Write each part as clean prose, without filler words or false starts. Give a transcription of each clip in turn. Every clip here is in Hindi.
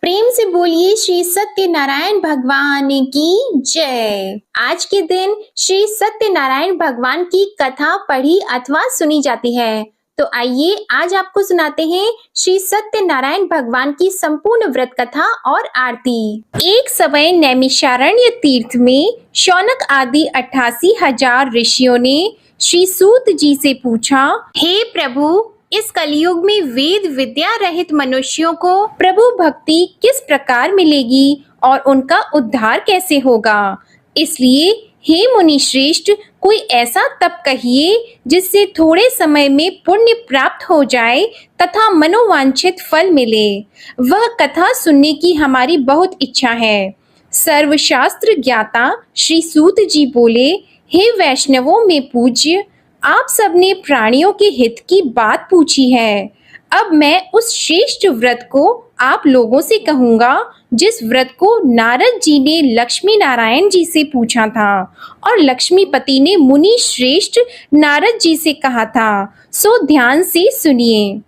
प्रेम से बोलिए श्री सत्यनारायण भगवान की जय। आज के दिन श्री सत्यनारायण भगवान की कथा पढ़ी अथवा सुनी जाती है। तो आइए आज आपको सुनाते हैं श्री सत्यनारायण भगवान की संपूर्ण व्रत कथा और आरती। एक समय नैमिषारण्य तीर्थ में शौनक आदि 88,000 ऋषियों ने श्री सूत जी से पूछा, हे प्रभु, इस कलयुग में वेद विद्या रहित मनुष्यों को प्रभु भक्ति किस प्रकार मिलेगी और उनका उद्धार कैसे होगा। इसलिए हे मुनि श्रेष्ठ, कोई ऐसा तप कहिए जिससे थोड़े समय में पुण्य प्राप्त हो जाए तथा मनोवांछित फल मिले। वह कथा सुनने की हमारी बहुत इच्छा है। सर्वशास्त्र ज्ञाता श्री सूत जी बोले, हे वैष्णवों में पूज्य, आप सबने प्राणियों के हित की बात पूछी है। अब मैं उस श्रेष्ठ व्रत को आप लोगों से कहूंगा जिस व्रत को नारद जी ने लक्ष्मी नारायण जी से पूछा था और लक्ष्मीपति ने मुनि श्रेष्ठ नारद जी से कहा था। सो ध्यान से सुनिए।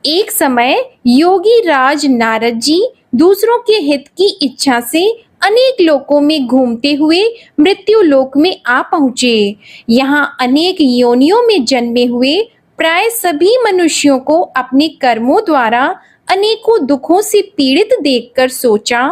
एक समय योगी राज नारद जी दूसरों के हित की इच्छा से अनेक लोकों में घूमते हुए मृत्यु लोक में आ पहुँचे। यहाँ अनेक योनियों में जन्मे हुए प्राय सभी मनुष्यों को अपने कर्मों द्वारा अनेकों दुखों से पीड़ित देखकर सोचा,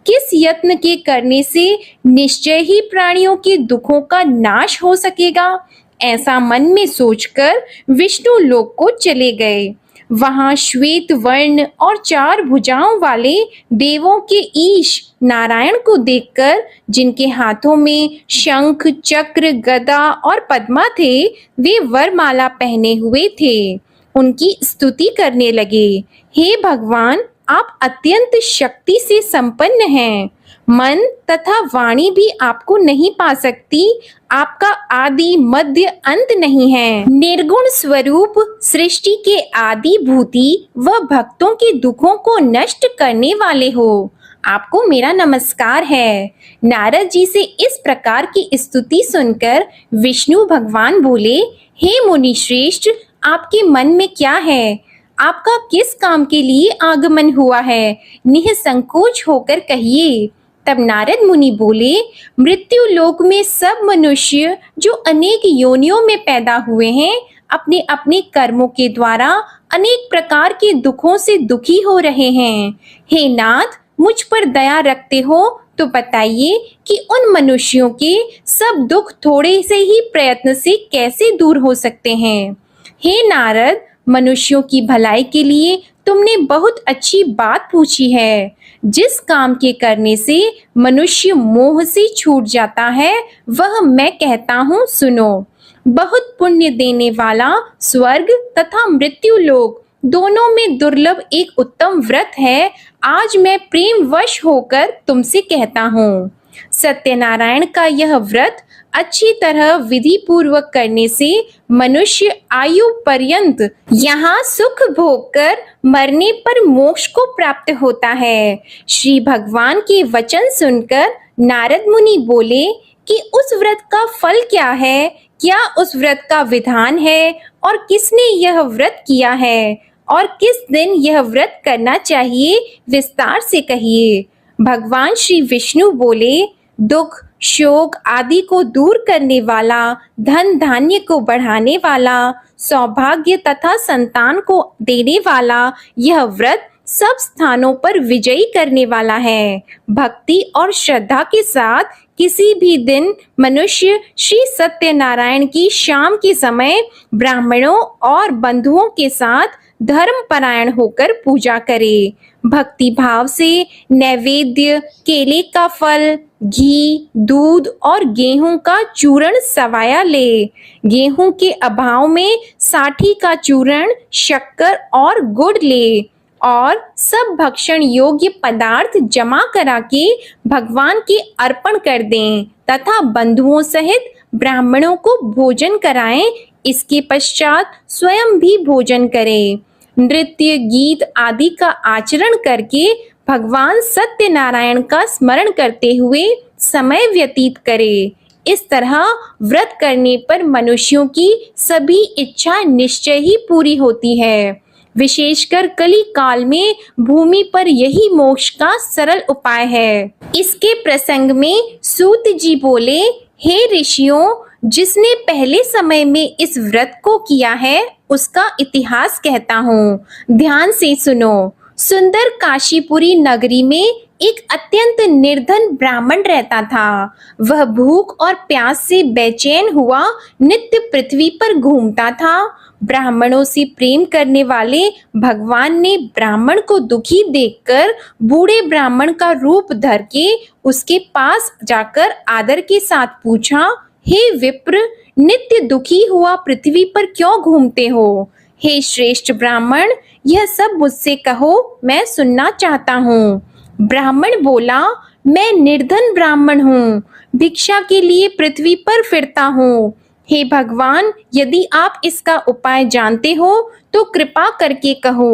किस यत्न के करने से निश्चय ही प्राणियों के दुखों का नाश हो सकेगा। ऐसा मन में सोचकर विष्णु लोक को चले गए। वहां श्वेत वर्ण और 4 भुजाओं वाले देवों के ईश नारायण को देखकर, जिनके हाथों में शंख चक्र गदा और पद्मा थे, वे वरमाला पहने हुए थे, उनकी स्तुति करने लगे। हे भगवान, आप अत्यंत शक्ति से संपन्न हैं। मन तथा वाणी भी आपको नहीं पा सकती। आपका आदि मध्य अंत नहीं है। निर्गुण स्वरूप सृष्टि के आदि भूति व भक्तों के दुखों को नष्ट करने वाले हो। आपको मेरा नमस्कार है। नारद जी से इस प्रकार की स्तुति सुनकर विष्णु भगवान बोले, हे मुनि श्रेष्ठ, आपके मन में क्या है? आपका किस काम के लिए आगमन हुआ है? निःसंकोच होकर कहिए। तब नारद मुनि बोले, मृत्यु लोक में सब मनुष्य जो अनेक योनियों में पैदा हुए हैं, अपने अपने कर्मों के द्वारा अनेक प्रकार के दुखों से दुखी हो रहे हैं। हे नाथ, मुझ पर दया रखते हो तो बताइए कि उन मनुष्यों के सब दुख थोड़े से ही प्रयत्न से कैसे दूर हो सकते हैं। हे नारद, मनुष्यों की भलाई के लिए तुमने बहुत अच्छी बात पूछी है। जिस काम के करने से मनुष्य मोह से छूट जाता है, वह मैं कहता हूँ, सुनो। बहुत पुण्य देने वाला स्वर्ग तथा मृत्यु लोक दोनों में दुर्लभ एक उत्तम व्रत है। आज मैं प्रेमवश होकर तुमसे कहता हूँ। सत्यनारायण का यह व्रत अच्छी तरह विधि पूर्वक करने से मनुष्य आयु पर्यंत यहाँ सुख भोग कर मरने पर मोक्ष को प्राप्त होता है। श्री भगवान के वचन सुनकर नारद मुनि बोले कि उस व्रत का फल क्या है, क्या उस व्रत का विधान है और किसने यह व्रत किया है और किस दिन यह व्रत करना चाहिए, विस्तार से कहिए। भगवान श्री विष्णु बोले, दुख शोक आदि को दूर करने वाला, धन धान्य को बढ़ाने वाला, सौभाग्य तथा संतान को देने वाला यह व्रत सब स्थानों पर विजयी करने वाला है। भक्ति और श्रद्धा के साथ किसी भी दिन मनुष्य श्री सत्यनारायण की शाम के समय ब्राह्मणों और बंधुओं के साथ धर्मपरायण होकर पूजा करे। भक्ति भाव से नैवेद्य, केले का फल, घी, दूध और गेहूं का चूर्ण सवाया ले। गेहूं के अभाव में साठी का चूर्ण, शक्कर और गुड़ ले और सब भक्षण योग्य पदार्थ जमा करा के भगवान के अर्पण कर दें तथा बंधुओं सहित ब्राह्मणों को भोजन कराएं। इसके पश्चात स्वयं भी भोजन करें। नृत्य गीत आदि का आचरण करके भगवान सत्यनारायण का स्मरण करते हुए समय व्यतीत करे। इस तरह व्रत करने पर मनुष्यों की सभी इच्छा निश्चय ही पूरी होती है। विशेषकर कली काल में भूमि पर यही मोक्ष का सरल उपाय है। इसके प्रसंग में सूत जी बोले, हे ऋषियों, जिसने पहले समय में इस व्रत को किया है उसका इतिहास कहता हूँ, ध्यान से सुनो। सुंदर काशीपुरी नगरी में एक अत्यंत निर्धन ब्राह्मण रहता था। वह भूख और प्यास से बेचैन हुआ नित्य पृथ्वी पर घूमता था। ब्राह्मणों से प्रेम करने वाले भगवान ने ब्राह्मण को दुखी देखकर बूढ़े ब्राह्मण का रूप धर के उसके पास जाकर आदर के साथ पूछा, हे विप्र, नित्य दुखी हुआ पृथ्वी पर क्यों घूमते हो? हे श्रेष्ठ ब्राह्मण, यह सब मुझसे कहो, मैं सुनना चाहता हूँ। ब्राह्मण बोला, मैं निर्धन ब्राह्मण हूँ, भिक्षा के लिए पृथ्वी पर फिरता हूँ। हे भगवान, यदि आप इसका उपाय जानते हो तो कृपा करके कहो।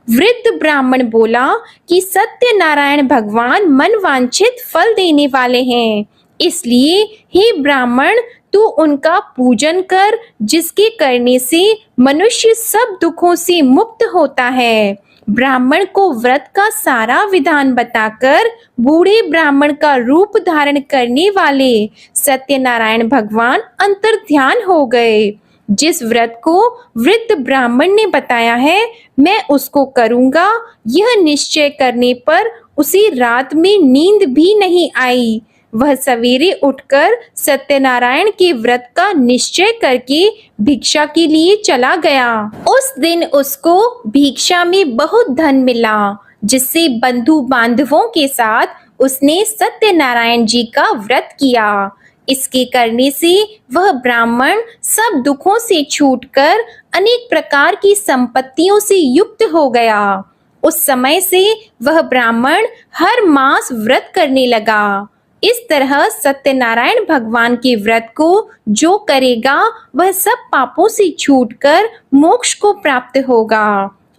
वृद्ध ब्राह्मण बोला कि सत्यनारायण भगवान मन वांछित फल देने वाले हैं, इसलिए हे ब्राह्मण, तू उनका पूजन कर, जिसके करने से मनुष्य सब दुखों से मुक्त होता है। ब्राह्मण को व्रत का सारा विधान बताकर बूढ़े ब्राह्मण का रूप धारण करने वाले सत्यनारायण भगवान अंतर्ध्यान हो गए। जिस व्रत को वृद्ध ब्राह्मण ने बताया है, मैं उसको करूंगा, यह निश्चय करने पर उसे रात में नींद भी नहीं आई। वह सवेरे उठकर सत्यनारायण के व्रत का निश्चय करके भिक्षा के लिए चला गया। उस दिन उसको भिक्षा में बहुत धन मिला, जिससे बंधु बांधवों के साथ उसने सत्यनारायण जी का व्रत किया। इसके करने से वह ब्राह्मण सब दुखों से छूटकर अनेक प्रकार की संपत्तियों से युक्त हो गया। उस समय से वह ब्राह्मण हर मास व्रत करने लगा। इस तरह सत्यनारायण भगवान के व्रत को जो करेगा वह सब पापों से छूटकर मोक्ष को प्राप्त होगा।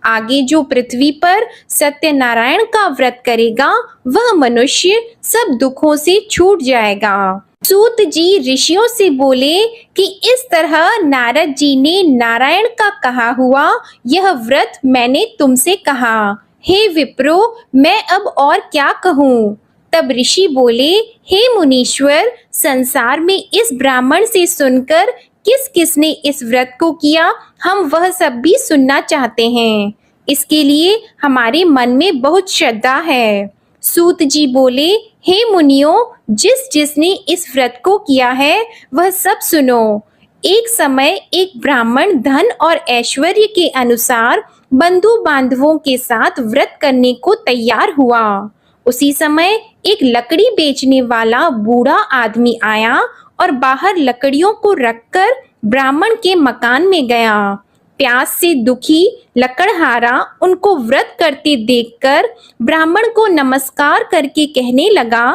आगे जो पृथ्वी पर सत्यनारायण का व्रत करेगा वह मनुष्य सब दुखों से छूट जाएगा। सूत जी ऋषियों से बोले कि इस तरह नारद जी ने नारायण का कहा हुआ यह व्रत मैंने तुमसे कहा। हे विप्रो, मैं अब और क्या कहूँ? तब ऋषि बोले, हे मुनीश्वर, संसार में इस ब्राह्मण से सुनकर किस किसने इस व्रत को किया, हम वह सब भी सुनना चाहते हैं। इसके लिए हमारे मन में बहुत श्रद्धा है। सूत जी बोले, हे मुनियों, जिसने इस व्रत को किया है वह सब सुनो। एक समय एक ब्राह्मण धन और ऐश्वर्य के अनुसार बंधु बांधवों के साथ व्रत करने को तैयार हुआ। उसी समय एक लकड़ी बेचने वाला बूढ़ा आदमी आया और बाहर लकड़ियों को रखकर ब्राह्मण के मकान में गया। प्यास से दुखी लकड़हारा उनको व्रत करते देखकर ब्राह्मण को नमस्कार करके कहने लगा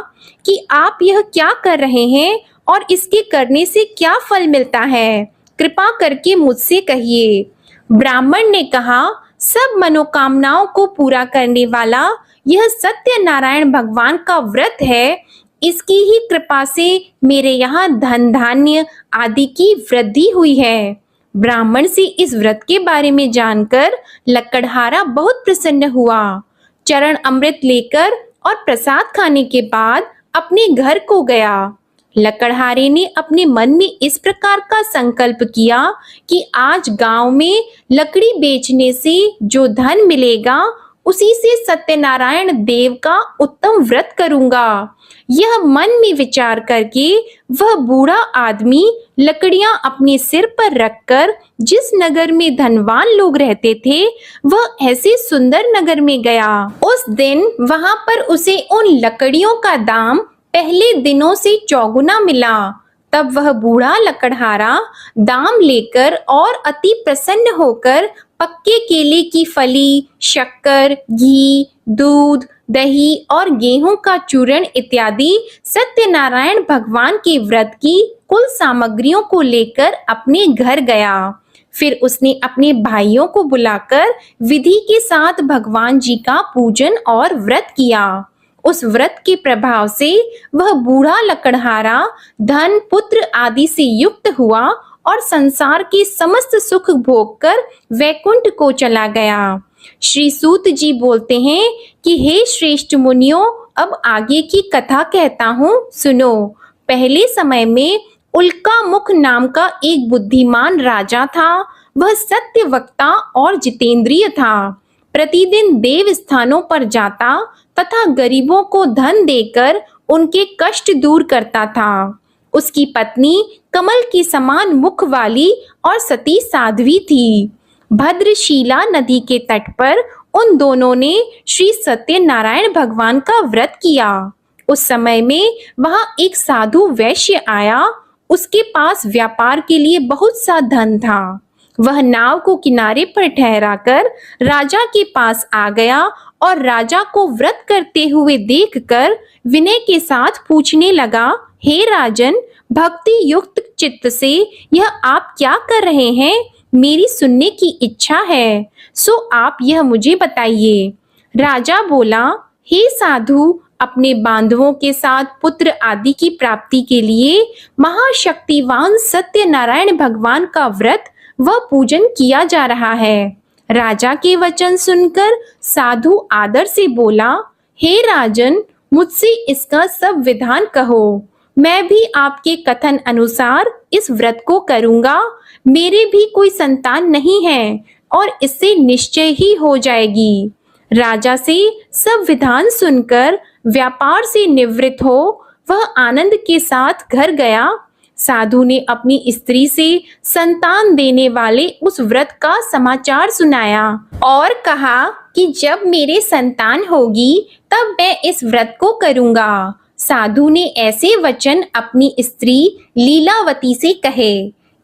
कि आप यह क्या कर रहे हैं और इसके करने से क्या फल मिलता है, कृपा करके मुझसे कहिए। ब्राह्मण ने कहा, सब मनोकामनाओं को पूरा करने वाला यह सत्यनारायण भगवान का व्रत है। इसकी ही कृपा से मेरे यहाँ धन धान्य आदि की वृद्धि हुई है। ब्राह्मण से इस व्रत के बारे में जानकर लकड़हारा बहुत प्रसन्न हुआ। चरण अमृत लेकर और प्रसाद खाने के बाद अपने घर को गया। लकड़हारे ने अपने मन में इस प्रकार का संकल्प किया कि आज गांव में लकड़ी बेचने से जो धन मिलेगा उसी से सत्यनारायण देव का उत्तम व्रत करूंगा। यह मन में विचार करके वह बूढ़ा आदमी लकड़ियां अपने सिर पर रखकर जिस नगर में धनवान लोग रहते थे वह ऐसे सुंदर नगर में गया। उस दिन वहां पर उसे उन लकड़ियों का दाम पहले दिनों से चौगुना मिला। तब वह बूढ़ा लकड़हारा दाम लेकर और अति प्रसन्न होकर पक्के केले की फली, शक्कर, घी, दूध, दही और गेहूं का चूर्ण इत्यादि सत्यनारायण भगवान के व्रत की कुल सामग्रियों को लेकर अपने घर गया। फिर उसने अपने भाइयों को बुलाकर विधि के साथ भगवान जी का पूजन और व्रत किया। उस व्रत के प्रभाव से वह बूढ़ा लकड़हारा धन, पुत्र आदि से युक्त हुआ और संसार के समस्त सुख भोग कर वैकुंठ को चला गया। श्री सूत जी बोलते हैं कि हे श्रेष्ठ मुनियों, अब आगे की कथा कहता हूँ, सुनो। पहले समय में उल्का मुख नाम का एक बुद्धिमान राजा था। वह सत्य वक्ता और जितेंद्रिय था। प्रतिदिन देव स्थानों पर जाता तथा गरीबों को धन देकर उनके कष्ट दूर करता था। उसकी पत्नी कमल की समान मुख वाली और सती साध्वी थी। भद्रशीला नदी के तट पर उन दोनों ने श्री सत्यनारायण भगवान का व्रत किया। उस समय में वहां एक साधु वैश्य आया। उसके पास व्यापार के लिए बहुत सा धन था। वह नाव को किनारे पर ठहराकर राजा के पास आ गया और राजा को व्रत करते हुए देखकर विनय के साथ पूछने लगा, हे राजन, भक्ति युक्त चित्त से यह आप क्या कर रहे हैं? मेरी सुनने की इच्छा है, सो आप यह मुझे बताइए। राजा बोला, हे साधु, अपने बांधवों के साथ पुत्र आदि की प्राप्ति के लिए महाशक्तिवान सत्यनारायण भगवान का व्रत व पूजन किया जा रहा है। राजा के वचन सुनकर साधु आदर से बोला, हे राजन, मुझसे इसका सब विधान कहो। मैं भी आपके कथन अनुसार इस व्रत को करूंगा। मेरे भी कोई संतान नहीं है और इससे निश्चय ही हो जाएगी। राजा से सब विधान सुनकर व्यापार से निवृत्त हो वह आनंद के साथ घर गया। साधु ने अपनी स्त्री से संतान देने वाले उस व्रत का समाचार सुनाया और कहा कि जब मेरे संतान होगी तब मैं इस व्रत को करूंगा। साधु ने ऐसे वचन अपनी स्त्री लीलावती से कहे।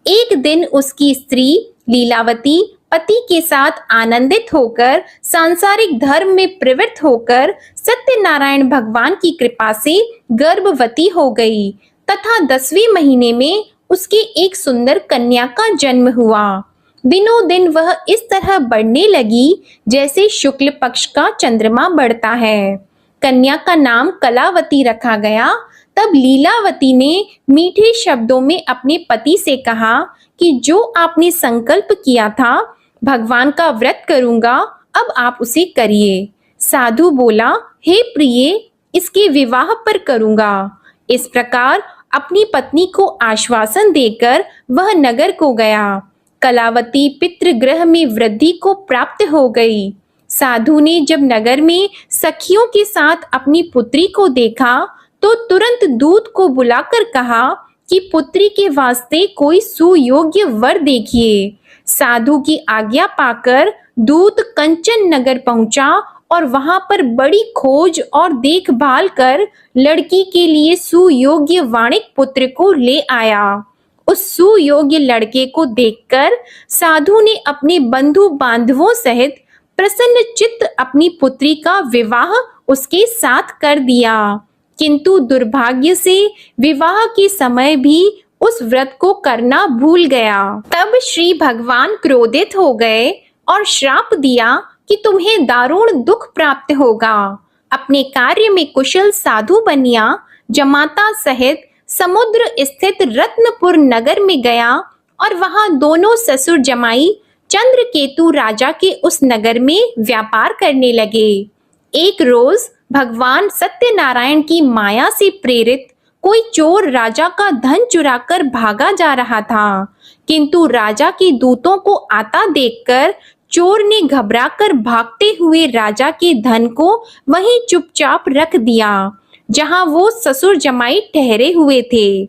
एक दिन उसकी स्त्री लीलावती पति के साथ आनंदित होकर सांसारिक धर्म में प्रवृत्त होकर सत्यनारायण भगवान की कृपा से गर्भवती हो गई तथा 10वें महीने में उसके एक सुंदर कन्या का जन्म हुआ। दिनों दिन वह इस तरह बढ़ने लगी जैसे शुक्ल पक्ष का चंद्रमा बढ़ता है। कन्या का नाम कलावती रखा गया। तब लीलावती ने मीठे शब्दों में अपने पति से कहा कि जो आपने संकल्प किया था, भगवान का व्रत करूंगा, अब आप उसे करिए। साधु बोला, हे प्रिय, इसके विवाह पर करूंगा। इस प्रकार अपनी पत्नी को आश्वासन देकर वह नगर को गया। कलावती पितृगृह में वृद्धि को प्राप्त हो गई। साधु ने जब नगर में सखियों के साथ अपनी पुत्री को देखा तो तुरंत दूत को बुलाकर कहा कि पुत्री के वास्ते कोई सुयोग्य वर देखिए। साधु की आज्ञा पाकर दूत कंचन नगर पहुंचा और वहां पर बड़ी खोज और देखभाल कर लड़की के लिए सुयोग्य वाणिक पुत्र को ले आया। उस सुयोग्य लड़के को देखकर साधु ने अपने बंधु बांधवों सहित प्रसन्न चित्त अपनी पुत्री का विवाह उसके साथ कर दिया। किंतु दुर्भाग्य से विवाह के समय भी उस व्रत को करना भूल गया। तब श्री भगवान क्रोधित हो गए और श्राप दिया कि तुम्हें दारुण दुख प्राप्त होगा। अपने कार्य में कुशल साधु बनिया जमाता सहित समुद्र स्थित रत्नपुर नगर में गया और वहां दोनों ससुर जमाई चंद्रकेतु राजा के उस नगर में व्यापार करने लगे। एक रोज भगवान सत्यनारायण की माया से प्रेरित कोई चोर राजा का धन चुराकर भागा जा रहा था, किंतु राजा के दूतों को आता देखकर चोर ने घबराकर भागते हुए राजा के धन को वहीं चुपचाप रख दिया जहां वो ससुर जमाई ठहरे हुए थे।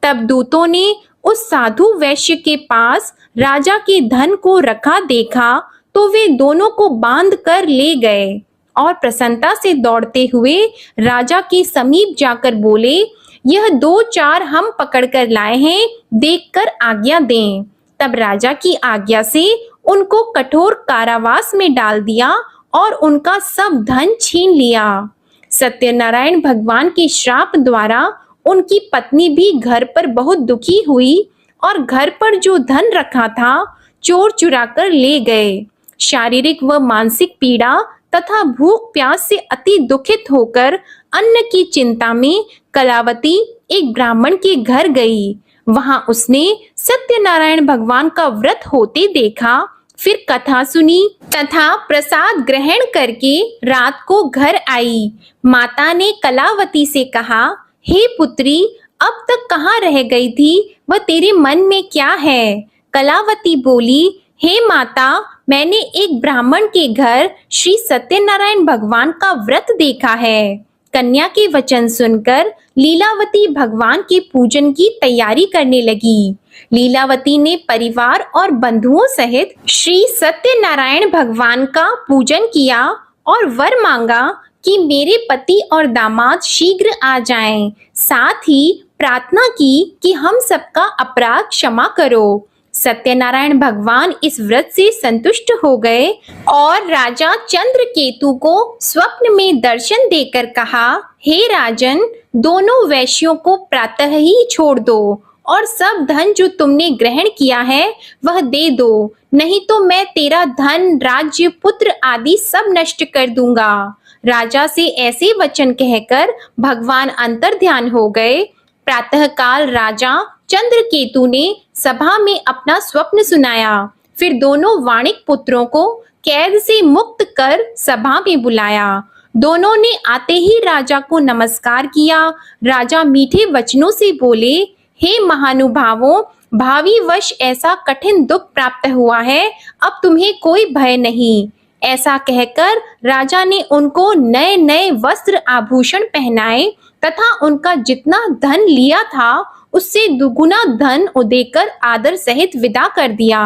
तब दूतों ने उस साधु वैश्य के पास राजा के धन को रखा देखा तो वे दोनों को बांध कर ले गए और प्रसन्नता से दौड़ते हुए राजा के समीप जाकर बोले, यह 2-4 हम पकड़ कर लाए हैं, देखकर आज्ञा दें। तब राजा की आज्ञा से उनको कठोर कारावास में डाल दिया और उनका सब धन छीन लिया। सत्यनारायण भगवान के श्राप द्वारा उनकी पत्नी भी घर पर बहुत दुखी हुई और घर पर जो धन रखा था चोर चुरा कर ले गए। शारीरिक व मानसिक पीड़ा तथा भूख प्यास से अति दुखित होकर अन्न की चिंता में कलावती एक ब्राह्मण के घर गई। वहां उसने सत्यनारायण भगवान का व्रत होते देखा, फिर कथा सुनी तथा प्रसाद ग्रहण करके रात को घर आई। माता ने कलावती से कहा, हे पुत्री, अब तक कहाँ रह गई थी, वह तेरे मन में क्या है? कलावती बोली, हे माता, मैंने एक ब्राह्मण के घर श्री सत्यनारायण भगवान का व्रत देखा है। कन्या के वचन सुनकर लीलावती भगवान के पूजन की तैयारी करने लगी। लीलावती ने परिवार और बंधुओं सहित श्री सत्यनारायण भगवान का पूजन किया और वर मांगा कि मेरे पति और दामाद शीघ्र आ जाएं। साथ ही प्रार्थना की कि हम सबका अपराध क्षमा करो। सत्यनारायण भगवान इस व्रत से संतुष्ट हो गए और राजा चंद्रकेतु को स्वप्न में दर्शन देकर कहा, हे राजन, दोनों वैश्यों को प्रातः ही छोड़ दो और सब धन जो तुमने ग्रहण किया है वह दे दो, नहीं तो मैं तेरा धन, राज्य, पुत्र आदि सब नष्ट कर दूंगा। राजा से ऐसे वचन कहकर भगवान अंतर्ध्यान हो गए। प्रातःकाल राजा चंद्रकेतु ने सभा में अपना स्वप्न सुनाया। फिर दोनों वाणिक पुत्रों को कैद से मुक्त कर सभा में बुलाया। दोनों ने आते ही राजा को नमस्कार किया। राजा मीठे वचनों से बोले, हे महानुभावों, भावी वश ऐसा कठिन दुख प्राप्त हुआ है, अब तुम्हें कोई भय नहीं। ऐसा कहकर राजा ने उनको नए नए वस्त्र आभूषण पहनाए तथा उनका जितना धन लिया था उससे दुगुना धन देकर आदर सहित विदा कर दिया।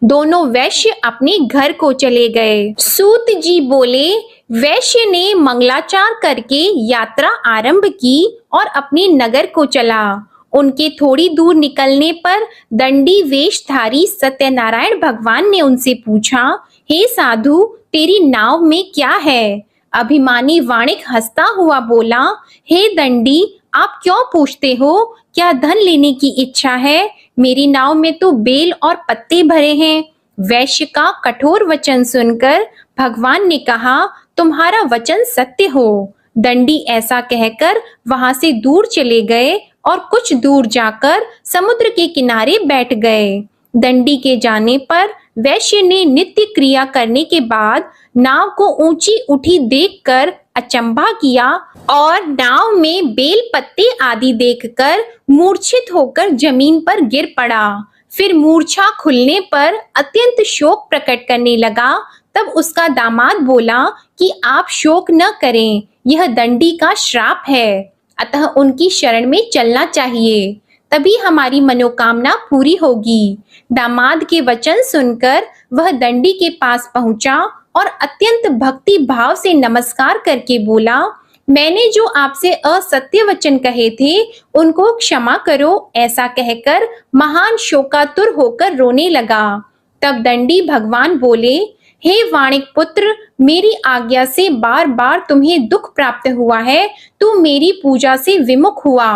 दोनों वैश्य अपने घर को चले गए। सूत जी बोले, वैश्य ने मंगलाचार करके यात्रा आरंभ की और अपने नगर को चला। उनके थोड़ी दूर निकलने पर दंडी वेशधारी सत्यनारायण भगवान ने उनसे पूछा, हे साधु, तेरी नाव में क्या है? अभिमानी वाणिक हंसता हुआ बोला, हे दंडी, आप क्यों पूछते हो? क्या धन लेने की इच्छा है? मेरी नाव में तो बेल और पत्ते भरे हैं। वैश्य का कठोर वचन सुनकर भगवान ने कहा, तुम्हारा वचन सत्य हो। दंडी ऐसा कहकर वहां से दूर चले गए और कुछ दूर जाकर समुद्र के किनारे बैठ गए। दंडी के जाने पर वैश्य ने नित्य क्रिया करने के बाद नाव को ऊंची उठी देखकर अचंभा किया और नाव में बेल पत्ते आदि देखकर मूर्छित होकर जमीन पर गिर पड़ा। फिर मूर्छा खुलने पर अत्यंत शोक प्रकट करने लगा। तब उसका दामाद बोला कि आप शोक न करें, यह दंडी का श्राप है, अतः उनकी शरण में चलना चाहिए, तभी हमारी मनोकामना पूरी होगी। दामाद के वचन सुनकर वह दंडी के पास पहुंचा और अत्यंत भक्ति भाव से नमस्कार करके बोला, मैंने जो आपसे असत्य वचन कहे थे उनको क्षमा करो। ऐसा कहकर महान शोकातुर होकर रोने लगा। तब दंडी भगवान बोले, हे वाणिक पुत्र, मेरी आज्ञा से बार बार तुम्हें दुख प्राप्त हुआ है, तू मेरी पूजा से विमुख हुआ।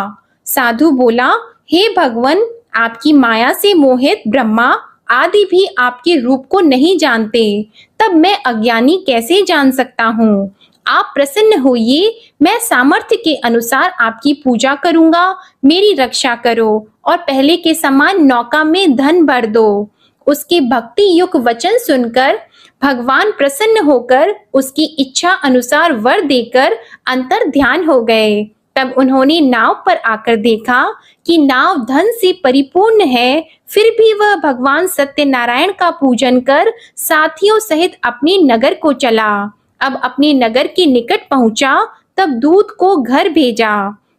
साधु बोला, हे भगवान, आपकी माया से मोहित ब्रह्मा आदि भी आपके रूप को नहीं जानते, तब मैं अज्ञानी कैसे जान सकता हूँ? आप प्रसन्न होइए, मैं सामर्थ्य के अनुसार आपकी पूजा करूंगा। मेरी रक्षा करो और पहले के समान नौका में धन भर दो। उसके भक्ति युक्त वचन सुनकर भगवान प्रसन्न होकर उसकी इच्छा अनुसार वर देकर अंतर ध्यान हो गए। तब उन्होंने नाव पर आकर देखा कि नाव धन से परिपूर्ण है, फिर भी वह भगवान सत्यनारायण का पूजन कर साथियों सहित अपने नगर को चला। अब अपने नगर के निकट पहुंचा, तब दूत को घर भेजा।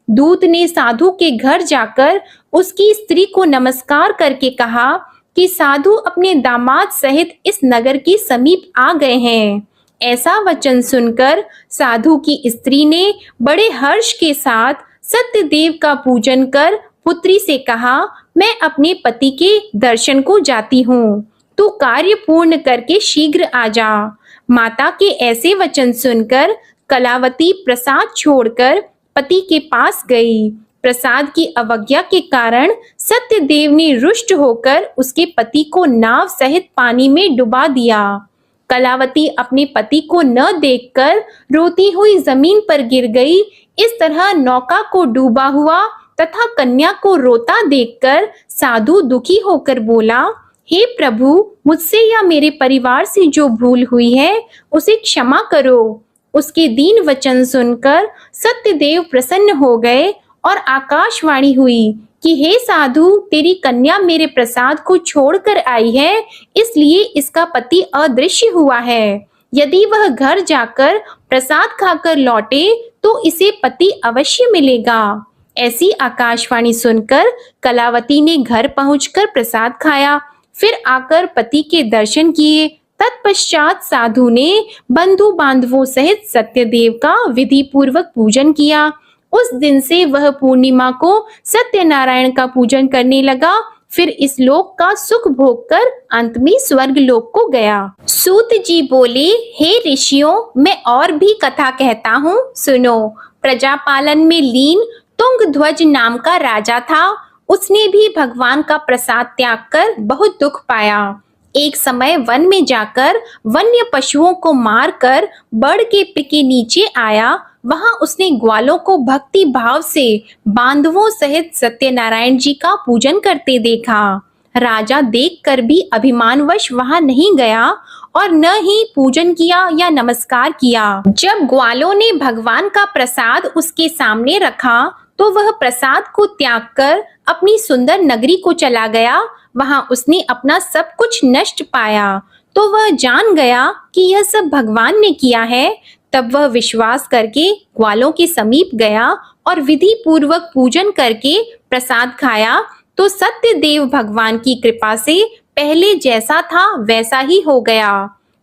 दूत ने साधु के घर जाकर उसकी स्त्री को नमस्कार करके कहा कि साधु अपने दामाद सहित इस नगर के समीप आ गए हैं। ऐसा वचन सुनकर साधु की स्त्री ने बड़े हर्ष के साथ सत्यदेव का पूजन कर पुत्री से कहा, मैं अपने पति के दर्शन को जाती हूँ, तू कार्य पूर्ण करके शीघ्र आ जा। माता के ऐसे वचन सुनकर कलावती प्रसाद छोड़कर पति के पास गई। प्रसाद की अवज्ञा के कारण सत्यदेव ने रुष्ट होकर उसके पति को नाव सहित पानी में डुबा दिया। कलावती अपने पति को न देखकर रोती हुई जमीन पर गिर गई। इस तरह नौका को डूबा हुआ तथा कन्या को रोता देखकर साधु दुखी होकर बोला, हे प्रभु, मुझसे या मेरे परिवार से जो भूल हुई है उसे क्षमा करो। उसके दीन वचन सुनकर सत्यदेव प्रसन्न हो गए और आकाशवाणी हुई कि हे साधु, तेरी कन्या मेरे प्रसाद को छोड़कर आई है, इसलिए इसका पति अदृश्य हुआ है। यदि वह घर जाकर प्रसाद खाकर लौटे तो इसे पति अवश्य मिलेगा। ऐसी आकाशवाणी सुनकर कलावती ने घर पहुंचकर प्रसाद खाया, फिर आकर पति के दर्शन किए। तत्पश्चात साधु ने बंधु बांधवों सहित सत्यदेव का विधि पूर्वक पूजन किया। उस दिन से वह पूर्णिमा को सत्यनारायण का पूजन करने लगा। फिर इस लोक का सुख भोग कर अंत में स्वर्ग लोक को गया। सूत जी बोले, हे ऋषियों, मैं और भी कथा कहता हूँ, सुनो। प्रजा पालन में लीन तुंगध्वज नाम का राजा था। उसने भी भगवान का प्रसाद त्याग कर बहुत दुख पाया। एक समय वन में जाकर वन्य पशुओं को मारकर बड़ के पेड़ के नीचे आया। वहां उसने ग्वालों को भक्ति भाव से बांधवों सहित सत्यनारायण जी का पूजन करते देखा। राजा देखकर भी अभिमानवश वहां नहीं गया और न ही पूजन किया या नमस्कार किया। जब ग्वालों ने भगवान का प्रसाद उसके सामने रखा तो वह प्रसाद को त्याग कर अपनी सुंदर नगरी को चला गया। वहां उसने अपना सब कुछ नष्ट पाया तो वह जान गया कि यह सब भगवान ने किया है। तब वह विश्वास करके ग्वालों के समीप गया और विधि पूर्वक पूजन करके प्रसाद खाया तो सत्यदेव भगवान की कृपा से पहले जैसा था वैसा ही हो गया।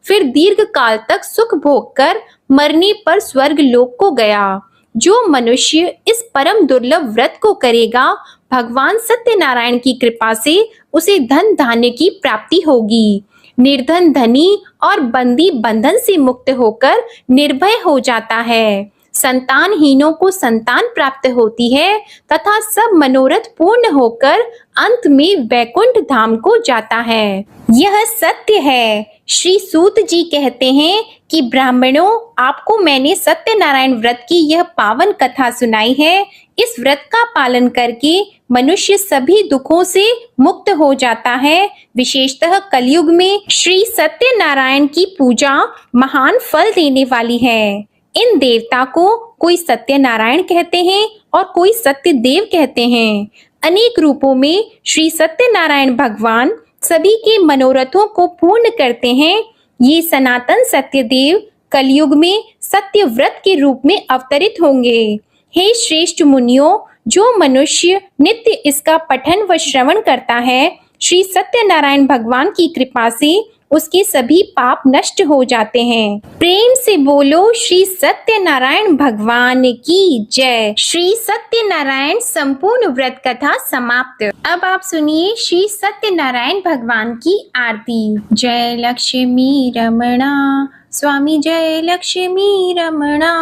फिर दीर्घ काल तक सुख भोग कर मरने पर स्वर्ग लोक को गया। जो मनुष्य इस परम दुर्लभ व्रत को करेगा, भगवान सत्यनारायण की कृपा से उसे धन धान्य की प्राप्ति होगी। निर्धन धनी और बंदी बंधन से मुक्त होकर निर्भय हो जाता है। संतानहीनों को संतान प्राप्त होती है तथा सब मनोरथ पूर्ण होकर अंत में वैकुंठ धाम को जाता है। यह सत्य है। श्री सूत जी कहते हैं कि ब्राह्मणों, आपको मैंने सत्यनारायण व्रत की यह पावन कथा सुनाई है। इस व्रत का पालन करके मनुष्य सभी दुखों से मुक्त हो जाता है। विशेषतः कलयुग में श्री सत्यनारायण की पूजा महान फल देने वाली है। इन देवता को कोई सत्यनारायण कहते हैं और कोई सत्यदेव कहते हैं। अनेक रूपों में श्री सत्यनारायण भगवान सभी के मनोरथों को पूर्ण करते हैं। ये सनातन सत्यदेव कलयुग में सत्य व्रत के रूप में अवतरित होंगे। हे श्रेष्ठ मुनियों, जो मनुष्य नित्य इसका पठन व श्रवण करता है, श्री सत्यनारायण भगवान की कृपा से उसके सभी पाप नष्ट हो जाते हैं। प्रेम से बोलो श्री सत्यनारायण भगवान की जय। श्री सत्यनारायण संपूर्ण व्रत कथा समाप्त। अब आप सुनिए श्री सत्यनारायण भगवान की आरती। जय लक्ष्मी रमणा स्वामी, जय लक्ष्मी रमणा।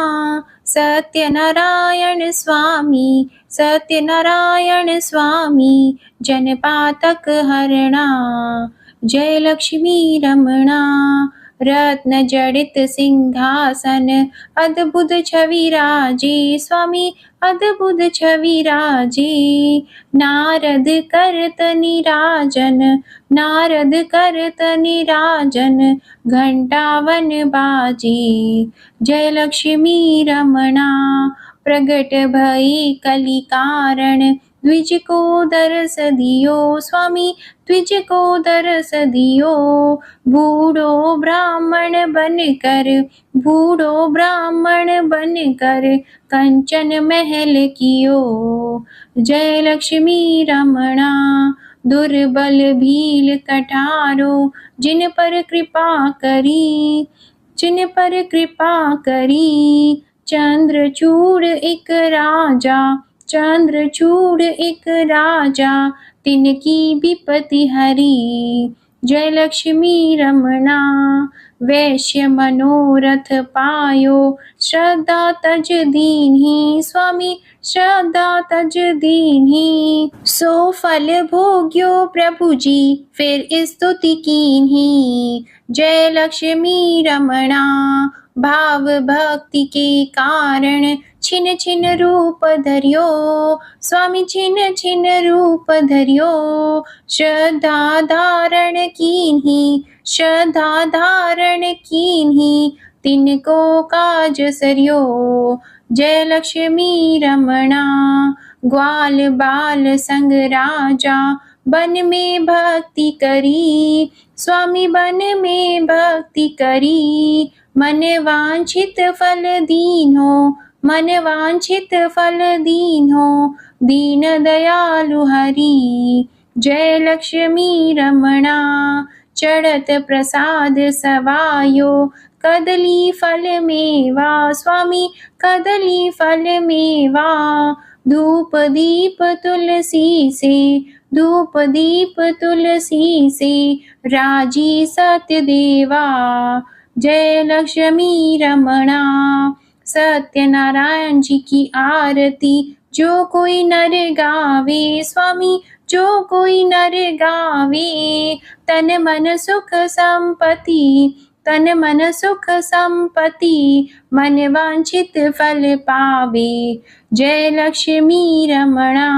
सत्यनारायण स्वामी, सत्यनारायण स्वामी, जनपातक हरणा। जय लक्ष्मी रमणा। रत्न जड़ित सिंहासन, अद्भुत छवि राजे स्वामी, अद्भुत छवि राजे। नारद करत निराजन, नारद करत निराजन, घंटावन बाजे। जय लक्ष्मी रमणा। प्रगट भई कलि कारण, द्विज को दरस दियो स्वामी, द्विज को दरस दियो। बूढ़ो ब्राह्मण बनकर, बूढ़ो ब्राह्मण बनकर, कंचन महल कियो। जय लक्ष्मी रमणा। दुर्बल भील कठारो, जिन पर कृपा करी, जिन पर कृपा करी। चंद्रचूड़ एक राजा, चंद्रचूड़ एक राजा, तिनकी विपत्ति हरी। जय लक्ष्मी रमणा। वैश्य मनोरथ पायो, श्रद्धा तज दीन्ही स्वामी, श्रद्धा तज दीन्ही। सो फल भोग्यो प्रभु जी, फिर स्तुति कीन्ही। जय लक्ष्मी रमणा। भाव भक्ति के कारण छिन छिन रूप धरियो, स्वामी छिन छिन रूप धरियो। श्रद्धा धारण कीन्ही, श्रद्धा धारण कीन्ही, तिनको काज सरियो। जय लक्ष्मी रमणा, ग्वाल बाल संग राजा, बन में भक्ति करी, स्वामी बन में भक्ति करी। मन वांछित फल दीन्हो, मन वांछित फल दीन्हो, दीन दयालु हरि। जय लक्ष्मी रमणा, चढ़त प्रसाद सवायो, कदली फल मेवा, स्वामी कदली फल मेवा। धूप दीप तुलसी से, धूप दीप तुलसी से, राजी सत्य देवा। जय लक्ष्मी रमणा, सत्यनारायण जी की आरती जो कोई नर गावे, स्वामी जो कोई नर गावे। तन मन सुख संपत्ति, तन मन सुख संपत्ति, मन वांछित फल पावे। जय लक्ष्मी रमणा,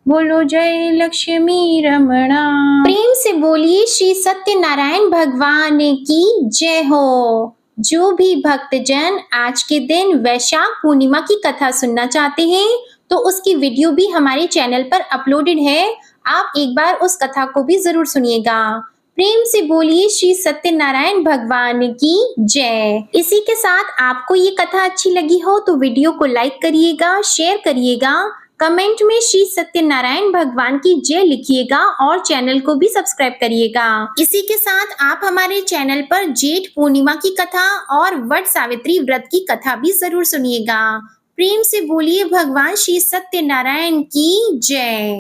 बोलो जय लक्ष्मी रमणा। प्रेम से बोलिए श्री सत्यनारायण भगवान की जय हो। जो भी भक्तजन आज के दिन वैशाख पूर्णिमा की कथा सुनना चाहते हैं तो उसकी वीडियो भी हमारे चैनल पर अपलोडेड है, आप एक बार उस कथा को भी जरूर सुनिएगा। प्रेम से बोलिए श्री सत्यनारायण भगवान की जय। इसी के साथ आपको ये कथा अच्छी लगी हो तो वीडियो को लाइक करिएगा, शेयर करिएगा, कमेंट में श्री सत्यनारायण भगवान की जय लिखिएगा और चैनल को भी सब्सक्राइब करिएगा। इसी के साथ आप हमारे चैनल पर जेठ पूर्णिमा की कथा और वट सावित्री व्रत की कथा भी जरूर सुनिएगा। प्रेम से बोलिए भगवान श्री सत्यनारायण की जय।